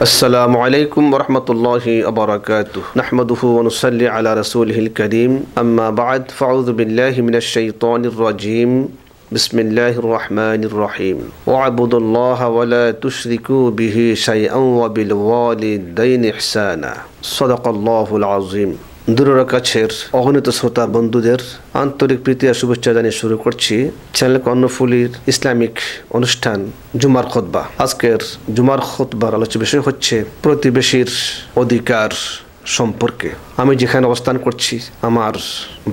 अस्सलामु अलैकुम वरहमतुल्लाहि वबरकातुहु नहमदुहु व नुसल्ली अला रसूलिहिल करीम अम्मा बाद फ़अऊज़ु बिल्लाहि मिनश शैतानिर रजीम बिस्मिल्लाहिर रहमानिर रहीम वअब्दुल्लाह व ला तुश्रिकू बिही शैअन व बिल वालिदैनि इहसाना सदक़ल्लाहुल अज़ीम। দূরের কাছের অগণিত শ্রোতা বন্ধুদের আন্তরিক প্রীতি আর শুভেচ্ছা জানিয়ে শুরু করছি চ্যানেল কর্ণফুলীর ইসলামিক অনুষ্ঠান জুমার খুতবা। আজকের জুমার খুতবার আলোচ্য বিষয় হচ্ছে প্রতিবেশীর অধিকার সম্পর্কে। আমি যেখানে অবস্থান করছি আমার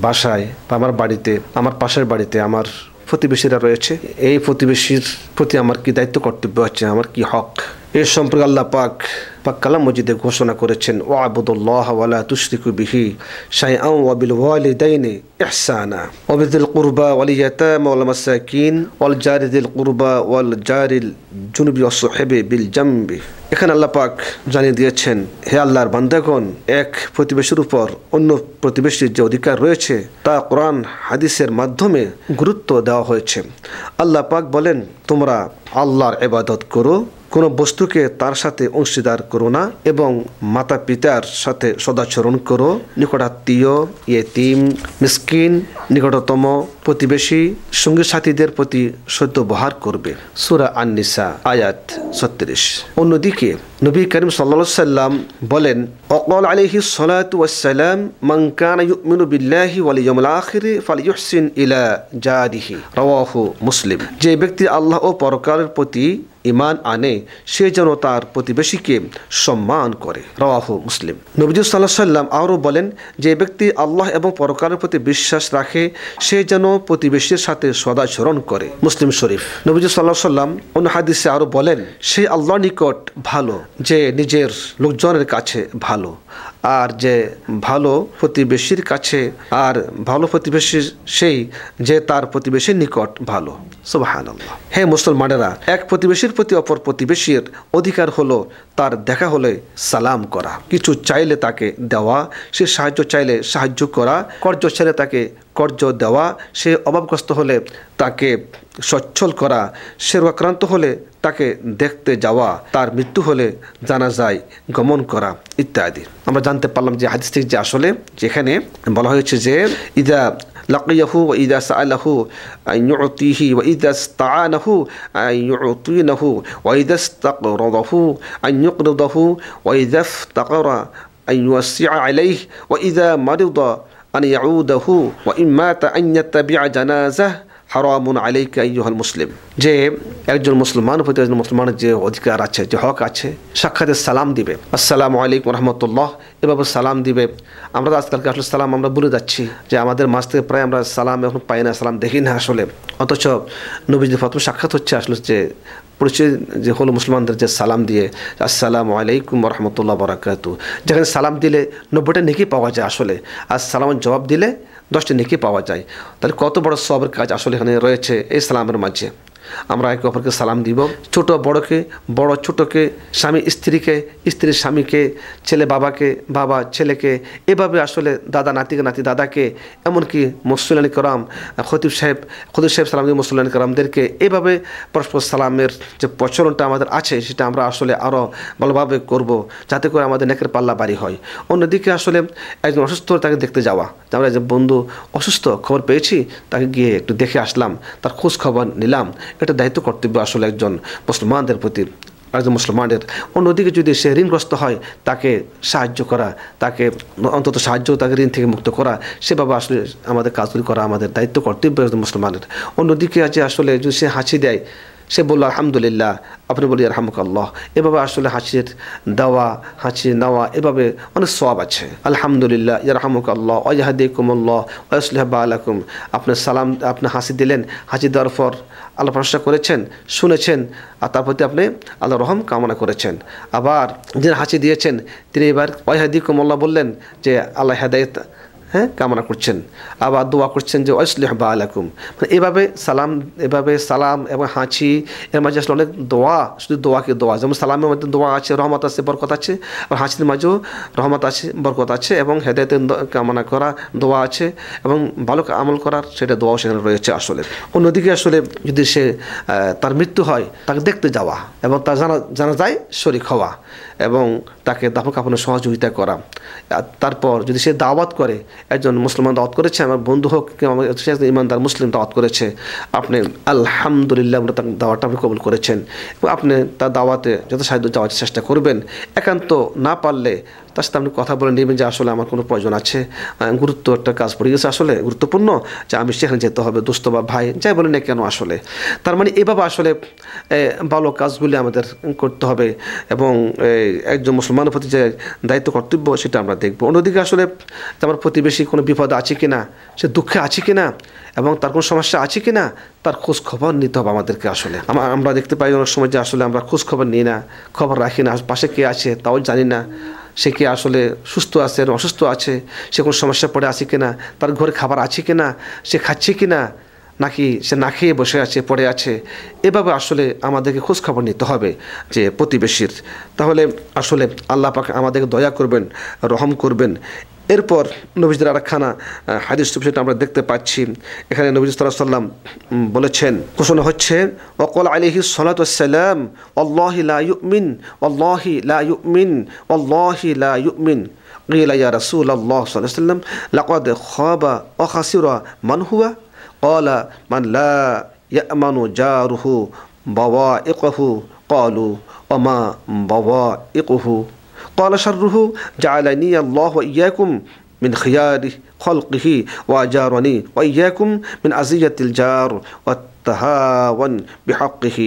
বাসায় বা আমার বাড়িতে, আমার পাশের বাড়িতে আমার প্রতিবেশীরা রয়েছে। এই প্রতিবেশীর প্রতি আমার কি দায়িত্ব কর্তব্য আছে, আমার কি হক, এর সম্পর্কে আল্লাহ পাক কালাম মজিদে ঘোষণা করেছেন ওয়াবুদুল্লাহ ওয়া লা তুশরিকু বিহি শাইআন ওয়া বিল ওয়ালিদাইনি ইহসানা ওয়া বিযিল কুরবা ওয়াল ইয়াতামা ওয়াল মাসাকিন ওয়াল জারি যিল কুরবা ওয়াল জারিল জুনুবি ওয়াস সাহিবি বিল জামবি। এখানে আল্লাহ পাক জানিয়ে দিয়েছেন, হে আল্লাহর বান্দাগণ, এক প্রতিবেশীর উপর অন্য প্রতিবেশীর যে অধিকার রয়েছে তা কোরআন হাদিসের মাধ্যমে গুরুত্ব দেওয়া হয়েছে। আল্লাহ পাক বলেন, তোমরা আল্লাহর ইবাদত করো, কোনো বস্তুকে তার সাথে অংশীদার করো না এবং মাতা পিতার সাথে সদাচরণ করো, নিকটাত্মীয়, ইয়েতিম, মিসকিন, নিকটতম প্রতিবেশী, সঙ্গী সাথীদের প্রতি সদ্ব্যবহার করবে। সূরা আন-নিসা আয়াত 36। অন্যদিকে নবী করিম সাল্লাল্লাহু আলাইহি সাল্লাম বলেন, ওয়াকাল আলাইহিস সালাতু ওয়াস সালাম মান কানা ইউমিনু বিল্লাহি ওয়াল ইয়াউমিল আখির ফালইউহসিন ইলা জারিহি, রাওয়াহু মুসলিম। যে ব্যক্তি আল্লাহ ও পরকালের প্রতি ঈমান আনে সে যেন তার প্রতিবেশীকে সম্মান করে, রাওয়াহু মুসলিম। নবী সাল্লাল্লাহু আলাইহি সাল্লাম আরও বলেন, যে ব্যক্তি আল্লাহ এবং পরকালের প্রতি বিশ্বাস রাখে সে যেন প্রতিবেশীর সাথে সদাচরণ করে, মুসলিম শরীফ। নবী সাল্লাল্লাহু আলাইহি সাল্লাম অন্য হাদিসে আরও বলেন, সে আল্লাহর নিকট ভালো যে নিজের লোকজনের কাছে ভালো, আর যে ভালো প্রতিবেশীর কাছে, আর ভালো প্রতিবেশী সেই যে তার প্রতিবেশীর নিকট ভালো। সুবহানাল্লাহ। হে মুসলমানেরা, এক প্রতিবেশীর প্রতি অপর প্রতিবেশীর অধিকার হলো তার দেখা হলে সালাম করা, কিছু চাইলে তাকে দেওয়া, সে সাহায্য চাইলে সাহায্য করা, কর্জ চাইলে তাকে কর্জ দেওয়া, সে অভাবগ্রস্ত হলে তাকে সচ্ছল করা, সে রোগাক্রান্ত হলে তাকে দেখতে যাওয়া, তার মৃত্যু হলে জানাজায় গমন করা ইত্যাদি। আমরা জানতে পারলাম যে হাদিস থেকে যে আসলে যেখানে বলা হয়েছে যে ইদা লাকিয়াহু ওয়া ইদা সাআলাহু আন ইউতিহি ওয়া ইদা ইসতাআনাহু আন ইউতিনাহু ওয়া ইদা ইসতাকরাদাহু আন ইউকরিদাহু ওয়া ইদা ইফতাকারা আন ইউসিআ আলাইহি ওয়া ইদা মারিদা আন ইয়াউদাহু ওয়া ইন মাতা আন ইয়াত্তাবিআ জানাজাহ হারামুন আলাইকা আইয়ুহাল মুসলিম। যে একজন মুসলমানের প্রতি একজন মুসলমানের যে অধিকার আছে, যে হক আছে, সাক্ষাতে সালাম দিবে, আসসালামু আলাইকুম রাহমাতুল্লাহ, এভাবে সালাম দিবে। আমরা আজকালকে আসলে সালাম আমরা ভুলে যাচ্ছি, যে আমাদের মাঝ থেকে প্রায় আমরা সালাম এখন পাই না, সালাম দেখি না আসলে। অথচ নবীজি প্রথম সাক্ষাৎ হচ্ছে আসলে যে পরিচয় যে হলো মুসলমানদের যে সালাম দিয়ে আসসালামু আলাইকুম রহমতুল্লাহ বারাকাতু, যেখানে সালাম দিলে 90টা নেকি পাওয়া যায় আসলে, আর সালামের জবাব দিলে 10টা নেকি পাওয়া যায়। তাহলে কত বড় সওয়াবের কাজ আসলে এখানে রয়েছে এই সালামের মাঝে। আমরা একে অপরকে সালাম দিব, ছোট বড়কে, বড় ছোটকে, স্বামী স্ত্রীকে, স্ত্রীর স্বামীকে, ছেলে বাবাকে, বাবা ছেলেকে, এভাবে আসলে দাদা নাতিকে, নাতি দাদাকে, এমনকি মুসল্লিয়ান কিরাম, খতিব সাহেব সালাম দিয়ে মুসল্লিয়ান কিরামদেরকে, এভাবে পরস্পর সালামের যে প্রচলনটা আমাদের আছে সেটা আমরা আসলে আরও ভালোভাবে করব, যাতে করে আমাদের নেকের পাল্লা বাড়ি হয়। অন্যদিকে আসলে একজন অসুস্থ তাকে দেখতে যাওয়া, আমরা যে বন্ধু অসুস্থ খবর পেয়েছি তাকে গিয়ে একটু দেখে আসলাম, তার খোঁজ খবর নিলাম, এটা দায়িত্ব কর্তব্য আসলে একজন মুসলমানদের প্রতি, একজন মুসলমানের। অন্যদিকে যদি সে ঋণগ্রস্ত হয় তাকে সাহায্য করা, তাকে অন্তত সাহায্য, তাকে ঋণ থেকে মুক্ত করা, সেভাবে আসলে আমাদের কাজগুলি করা আমাদের দায়িত্ব কর্তব্য একজন মুসলমানের। অন্যদিকে আছে আসলে যদি সে হাসি দেয়, সে বলল আলহামদুলিল্লাহ, আপনি বলি ইয়ারহামুকাল্লাহ, এভাবে আসলে হাসির দেওয়া, হাসি নেওয়া, এভাবে অনেক সওয়াব আছে। আলহামদুলিল্লাহ, ইয়ারহামুকাল্লাহ, ওয়া ইয়াহদিকুমুল্লাহ ওয়া ইউসলিহু বালাকুম। আপনি সালাম, আপনি হাসি দিলেন, হাসি দেওয়ার পর আল্লাহ প্রশংসা করেছেন, শুনেছেন, আর তার প্রতি আপনি আল্লাহ রহম কামনা করেছেন। আবার যিনি হাসি দিয়েছেন তিনি এবার ওয়া ইয়াহদিকুমুল্লাহ বললেন যে আল্লাহ হেদায়েত কামনা করছেন, আবার দোয়া করছেন যে ওয়াসলিহু বালাকুম। মানে এভাবে সালাম এবং হাঁচি এর মাঝে আসলে অনেক দোয়া, শুধু দোয়াকে দোয়া, যেমন সালামের মধ্যে দোয়া আছে, রহমত আছে, বরকত আছে, আর হাঁচির মাঝেও রহমত আছে, বরকত আছে, এবং হেদায়েতের কামনা করা দোয়া আছে, এবং ভালো আমল করার সেটা দোয়াও সেখানে রয়েছে আসলে। অন্যদিকে আসলে যদি সে তার মৃত্যু হয় তাকে দেখতে যাওয়া এবং তার জানা যায় শরীক হওয়া, এবং তাকে দাফন কাফনের সহযোগিতা করা। তারপর যদি সে দাওয়াত করে, একজন মুসলমান দাওয়াত করেছে, আমার বন্ধু হোক কিংবা ইমানদার মুসলিম দাওয়াত করেছে, আপনি আলহামদুলিল্লাহ বলে তার দাওয়াতটা আপনি কবুল করেছেন এবং আপনি তার দাওয়াতে যথাসাধ্য যাওয়ার চেষ্টা করবেন। একান্ত না পারলে তার সাথে আপনি কথা বলে নেবেন যে আসলে আমার কোনো প্রয়োজন আছে, গুরুত্ব একটা কাজ পড়ে গেছে, আসলে গুরুত্বপূর্ণ যে আমি সেখানে যেতে হবে, দোস্ত বা ভাই যাই বলেন না কেন। আসলে তার মানে এভাবে আসলে ভালো কাজগুলি আমাদের করতে হবে এবং একজন মুসলমানের প্রতি যে দায়িত্ব কর্তব্য সেটা আমরা দেখব। অন্যদিকে আসলে আমার প্রতিবেশী কোনো বিপদ আছে কি না, সে দুঃখে আছে কি না এবং তার কোনো সমস্যা আছে কি না, তার খোঁজ খবর নিতে হবে আমাদেরকে। আসলে আমরা দেখতে পাই অনেক সময় যে আসলে আমরা খোঁজ খবর নিই না, খবর রাখি না, পাশে কে আছে তাও জানি না, সে কি আসলে সুস্থ আছে না অসুস্থ আছে, সে কোনো সমস্যা পড়ে আছে কি না, তার ঘরে খাবার আছে কি না, সে খাচ্ছে কি না, নাকি সে না খেয়ে বসে আছে পড়ে আছে। এভাবে আসলে আমাদেরকে খোঁজ খবর নিতে হবে যে প্রতিবেশীর। তাহলে আসলে আল্লাহ পাক আমাদেরকে দয়া করবেন, রহম করবেন। এরপর নবীজির আরেকখানা হাদিস সেটা আমরা দেখতে পাচ্ছি। এখানে নবীজি সাল্লাল্লাহু আলাইহি ওয়াসাল্লাম বলেছেন, ঘোষণা হচ্ছে ওয়াকাল আলাইহিস সালাতু ওয়াসসালাম আল্লাহি লা ইউমিন আল্লাহি লা ইউমিন আল্লাহি লা ইউমিন قيل يا رسول الله صلى الله عليه وسلم لقد خاب وخسر من هو قال من لا يأمن جاره بوائقه قالوا وما بوائقه قال شره جعلني الله وإياكم من خيار خلقه وأجارني وإياكم من أذية الجار والتهاون بحقه।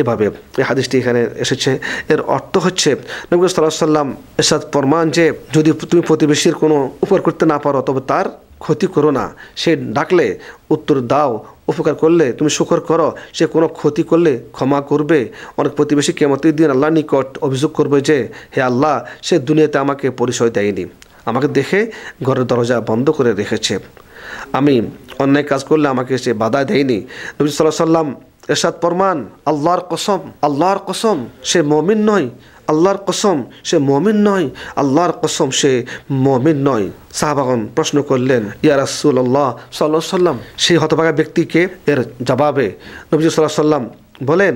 এভাবে এই হাদিসটি এখানে এসেছে। এর অর্থ হচ্ছে নবী সাল্লাল্লাহু আলাইহি ওয়াসাল্লাম এরশাদ ফরমান যে যদি তুমি প্রতিবেশীর কোনো উপকার করতে না পারো তবে তার ক্ষতি করো না। সে ডাকলে উত্তর দাও, উপকার করলে তুমি শুকর করো, সে কোনো ক্ষতি করলে ক্ষমা করবে। অনেক প্রতিবেশী কিয়ামতের দিন আল্লাহর নিকট অভিযোগ করবে যে হে আল্লাহ, সে দুনিয়াতে আমাকে পরিচয় দেয়নি, আমাকে দেখে ঘরের দরজা বন্ধ করে রেখেছে, আমি অন্যায় কাজ করলে আমাকে সে বাধা দেয়নি। নবী সাল্লাল্লাহু আলাইহি ওয়াসাল্লাম এরশাদ ফরমান আল্লাহর কসম সে মুমিন নয়, আল্লাহর কসম সে মুমিন নয়, আল্লাহর কসম সে মুমিন নয়। সাহাবাগণ প্রশ্ন করলেন ইয়া রাসূলুল্লাহ সাল্লাল্লাহু আলাইহি ওয়াসাল্লাম, সেই হতভাগা ব্যক্তিকে? এর জবাবে নবী সাল্লাল্লাহু আলাইহি ওয়াসাল্লাম বলেন,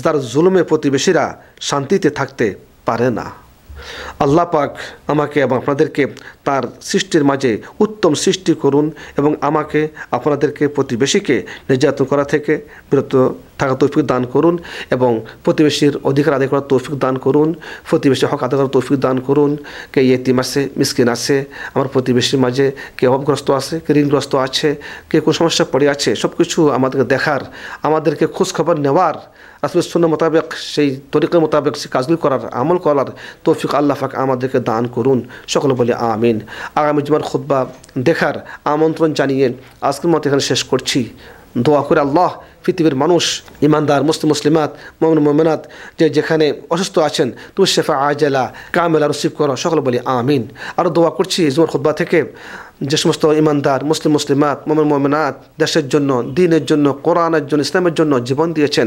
যার জুলুমে প্রতিবেশীরা শান্তিতে থাকতে পারে না। আল্লাহ পাক আমাকে এবং আপনাদেরকে তার সৃষ্টির মাঝে উত্তম সৃষ্টি করুন এবং আমাকে আপনাদেরকে প্রতিবেশীকে নির্যাতন করা থেকে বিরত থাকা তৌফিক দান করুন এবং প্রতিবেশীর অধিকার আদায় করার তৌফিক দান করুন, প্রতিবেশীর হক আদায় করার তৌফিক দান করুন। কে ইয়েতিম আছে, মিসকিন আছে, আমার প্রতিবেশীর মাঝে কে অভাবগ্রস্ত আছে, কে ঋণগ্রস্ত আছে, কে কোন সমস্যা পড়ে আছে, সব কিছু আমাদেরকে দেখার, আমাদেরকে খোঁজখবর নেওয়ার, রাসূলের সুন্নাহ মোতাবেক সেই তরিকার মোতাবেক সেই কাজগুলি করার, আমল করার তৌফিক আল্লাহ পাক আমাদেরকে দান করুন। সকলে বলি আমিন। আগামী জুমার খুতবা দেখার আমন্ত্রণ জানিয়ে আজকের মতো এখানে শেষ করছি। দোয়া করে আল্লাহ পৃথিবীর মানুষ, ইমানদার মুসলিমাত, মুমিন মুমিনাত যে যেখানে অসুস্থ আছেন তুমি শেফা আজলা কামেলা নসিব করো। সকলে বলি আমিন। আরও দোয়া করছি জুমার খুতবা থেকে যে সমস্ত ইমানদার মুসলিমাত মুমিন মুমিনাত দেশের জন্য, দ্বীনের জন্য, কোরআনের জন্য, ইসলামের জন্য জীবন দিয়েছেন,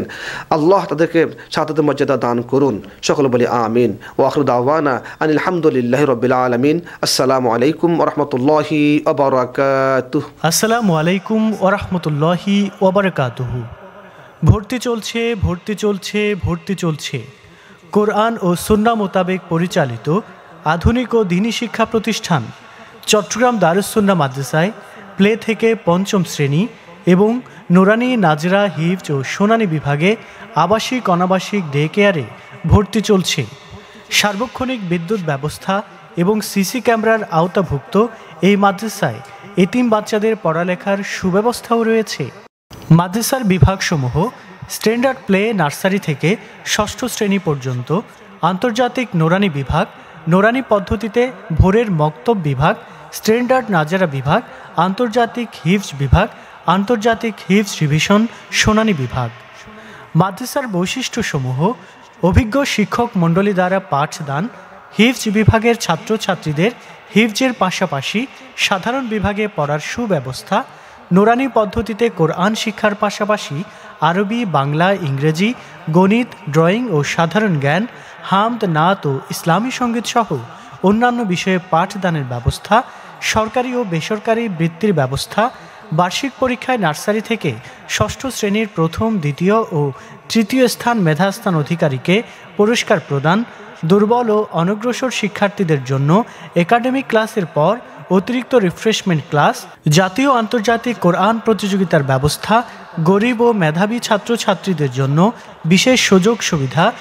আল্লাহ তাদেরকে শাহাদাতের মর্যাদা দান করুন। সকলে বলি আমিন। ওয়া আখিরু দাওয়ানা আনিল হামদুলিল্লাহি রাব্বিল আলামিন। আসসালামু আলাইকুম ওয়া রাহমাতুল্লাহি ওয়া বারাকাতুহু। আসসালামু আলাইকুম ওয়া রাহমাতুল্লাহি ওয়া বারাকাতুহু। ভর্তি চলছে কোরআন ও সুন্নাহ মোতাবেক পরিচালিত আধুনিক ও দ্বীনী শিক্ষা প্রতিষ্ঠান চট্টগ্রাম দারুস সুন্নাহ মাদ্রাসায় প্লে থেকে পঞ্চম শ্রেণী এবং নুরানি, নাজরা, হিফজ ও শুনানি বিভাগে আবাসিক অনাবাসিক ডে কেয়ারে ভর্তি চলছে। সার্বক্ষণিক বিদ্যুৎ ব্যবস্থা এবং সিসি ক্যামেরার আওতাভুক্ত এই মাদ্রাসায় এতিম বাচ্চাদের পড়ালেখার সুব্যবস্থাও রয়েছে। মাদ্রাসার বিভাগসমূহ স্ট্যান্ডার্ড প্লে নার্সারি থেকে ষষ্ঠ শ্রেণী পর্যন্ত, আন্তর্জাতিক নুরানি বিভাগ, নুরানি পদ্ধতিতে ভোরের মক্তব বিভাগ, স্ট্যান্ডার্ড নাজারা বিভাগ, আন্তর্জাতিক হিফজ বিভাগ, আন্তর্জাতিক হিফজ রিভিশন শুনানি বিভাগ। মাদ্রাসার বৈশিষ্ট্যসমূহ: অভিজ্ঞ শিক্ষক মণ্ডলী দ্বারা পাঠদান, হিফজ বিভাগের ছাত্রছাত্রীদের হিফজের পাশাপাশি সাধারণ বিভাগে পড়ার সুব্যবস্থা, নুরানি পদ্ধতিতে কোরআন শিক্ষার পাশাপাশি আরবি, বাংলা, ইংরেজি, গণিত, ড্রয়িং ও সাধারণ জ্ঞান, হামদ, নাত ও ইসলামী সঙ্গীত সহ অন্যান্য বিষয়ে পাঠদানের ব্যবস্থা, সরকারি ও বেসরকারি বৃত্তির ব্যবস্থা, বার্ষিক পরীক্ষায় নার্সারি থেকে ষষ্ঠ শ্রেণীর প্রথম, দ্বিতীয় ও তৃতীয় স্থান মেধাস্থান অধিকারীকে পুরস্কার প্রদান, দুর্বল ও অনগ্রসর শিক্ষার্থীদের জন্য একাডেমিক ক্লাসের পর অতিরিক্ত রিফ্রেশমেন্ট ক্লাস, জাতীয় আন্তর্জাতিক কোরআন প্রতিযোগিতার ব্যবস্থা, গরিব ও মেধাবী ছাত্রছাত্রীদের জন্য বিশেষ সুযোগ সুবিধা,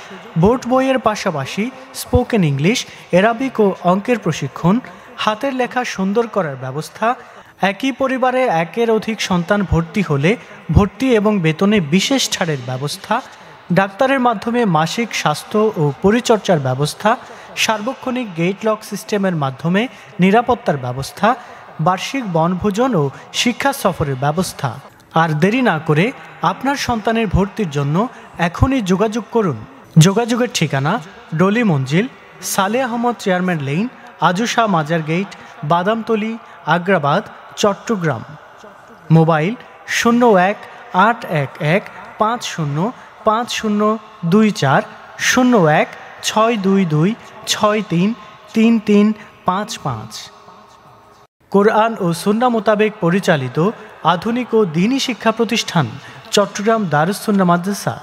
বোর্ড বইয়ের পাশাপাশি স্পোকেন ইংলিশ, অ্যারাবিক ও অঙ্কের প্রশিক্ষণ, হাতের লেখা সুন্দর করার ব্যবস্থা, একই পরিবারে একের অধিক সন্তান ভর্তি হলে ভর্তি এবং বেতনে বিশেষ ছাড়ের ব্যবস্থা, ডাক্তারের মাধ্যমে মাসিক স্বাস্থ্য ও পরিচর্যার ব্যবস্থা, সার্বক্ষণিক গেট লক সিস্টেমের মাধ্যমে নিরাপত্তার ব্যবস্থা, বার্ষিক বনভোজন ও শিক্ষা সফরের ব্যবস্থা। আর দেরি না করে আপনার সন্তানের ভর্তির জন্য এখনই যোগাযোগ করুন। যোগাযোগের ঠিকানা: ডলি মঞ্জিল, সালে আহমদ চেয়ারম্যান লেইন, আজুশা মাজার গেট, বাদামতলী, আগ্রাবাদ, চট্টগ্রাম। মোবাইল 01-811-50-5024, 01-622-63-3355। কোরআন ও সুন্নাহ মোতাবেক পরিচালিত আধুনিক ও দ্বীনী শিক্ষা প্রতিষ্ঠান চট্টগ্রাম দারুস সুন্নাহ মাদ্রাসা।